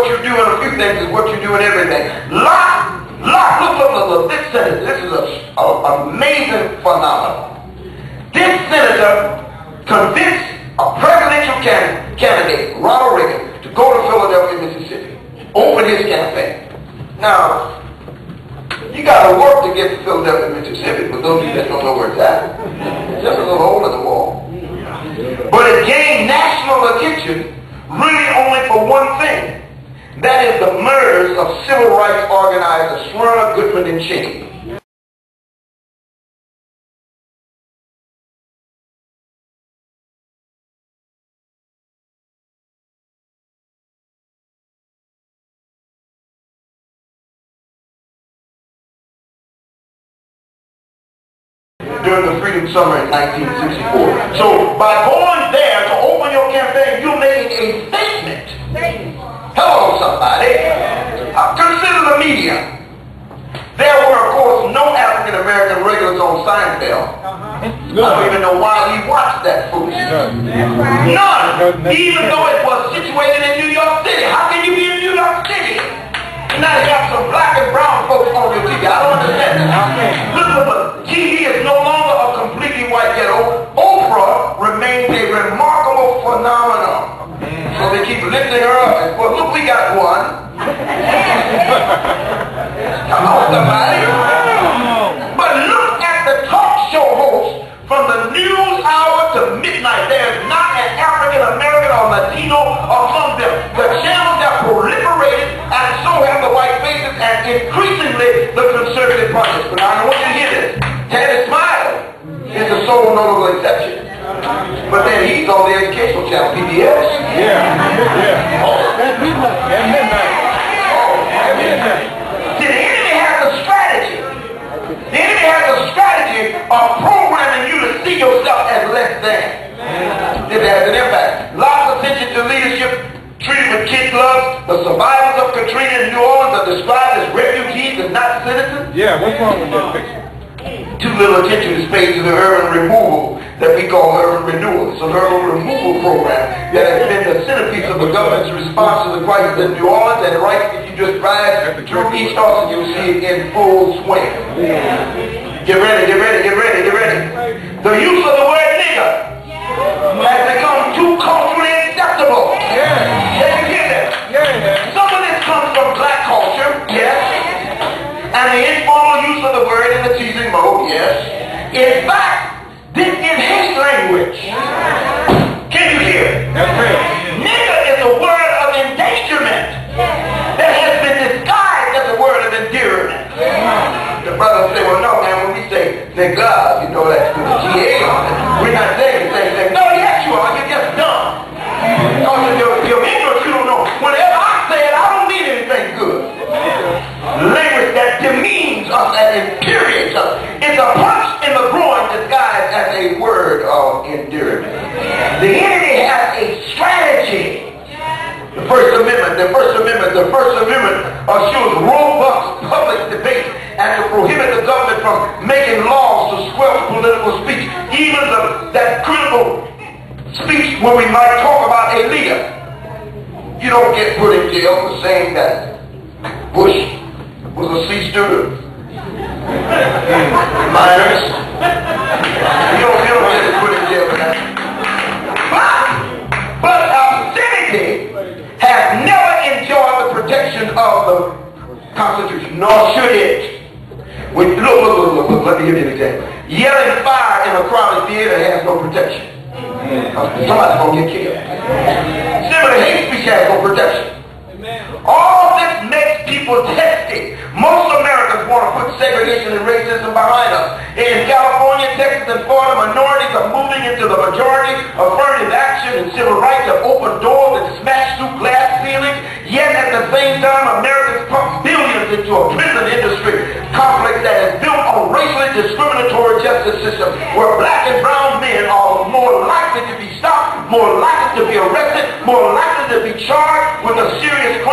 what you do in a few things is what you do in everything. Look, this senator, this is an amazing phenomenon. This senator convinced a presidential candidate, Ronald Reagan, to go to Philadelphia, Mississippi, open his campaign. Now, you got to work to get to Philadelphia, Mississippi, for those of you that don't know where it's at. It's just a little hole in the wall. But it gained national attention really only for one thing. That is the murders of civil rights organizers Smyrna, Goodman, and Cheney. During the Freedom Summer in 1964. So by going there to open your campaign, you're making a statement. Hello, somebody. Consider the media. There were, of course, no African-American regulars on Seinfeld. I don't even know why we watched that foolishness. None. Even though it was situated in New York City. How can you be in New York City? Now you got some black and brown folks on your TV. I don't understand that. Look, TV is no longer a completely white ghetto. Oprah remains a remarkable phenomenon. So they keep lifting her up. And, well, look, we got one. Come on, somebody. But look at the talk show host from the news hour to midnight. There's not an African American or Latino among them. The channels have proliferated, and so have the white faces, and increasingly the conservative projects. But I want you to hear this. Teddy Smiley is the sole notable exception. But then he's on the educational channel, PBS. Yeah. Oh. At midnight. See, the enemy has a strategy. The enemy has a strategy of programming you to see yourself as less than. It has an impact. Lots of attention to leadership, treated with kid gloves. The survivors of Katrina in New Orleans are described as refugees and not citizens. Yeah, what's wrong with that picture? Too little attention is paid to the urban removal that we call urban renewal. It's an urban removal program that has been the centerpiece of the government's response to the crisis in New Orleans, and right if you just drive through East Austin, you'll see it in full swing. Get ready, get ready, get ready, get ready. The use of the word nigger has become too culturally acceptable. Yeah, you hear that? Yeah. Some of this comes from black culture, yes. And the informal use of the word in the teasing mode, yes. In fact, this is hate language. Can you hear it? That's real. Nigger is a word of endangerment that has been disguised as a word of endearment. The brothers say, well, no, man, when we say nigga, you know that's with the G-A on it. We're not saying the same thing. No, yes, you are. You're just dumb. Because you're ignorant, you don't know. Whenever I say it, I don't mean anything good. Language that demeans us and infuriates us. It's a punch in the groin disguised as a word of endearment. The enemy has a strategy. The First Amendment assures robust public debate and to prohibit the government from making laws to squelch political speech. Even that critical speech when we might talk about a leader. You don't get put in jail for saying that Bush was a C student. Minors. You don't get put in jail for that. But obscenity has never enjoyed the protection of the Constitution, nor should it. Look, let me give you an example. Yelling fire in a crowded theater has no protection. Somebody's going to get killed. Similarly, hate speech has no protection. All this makes people testy. Most Americans want to put segregation and racism behind us. In California, Texas, and Florida, minorities are moving into the majority. Affirmative action and civil rights have opened doors that smash through glass ceilings. Yet at the same time, Americans pump billions into a prison industry complex that is built on racially discriminatory justice system where black and brown men are more likely to be stopped, more likely to be arrested, more likely to be charged with a serious crime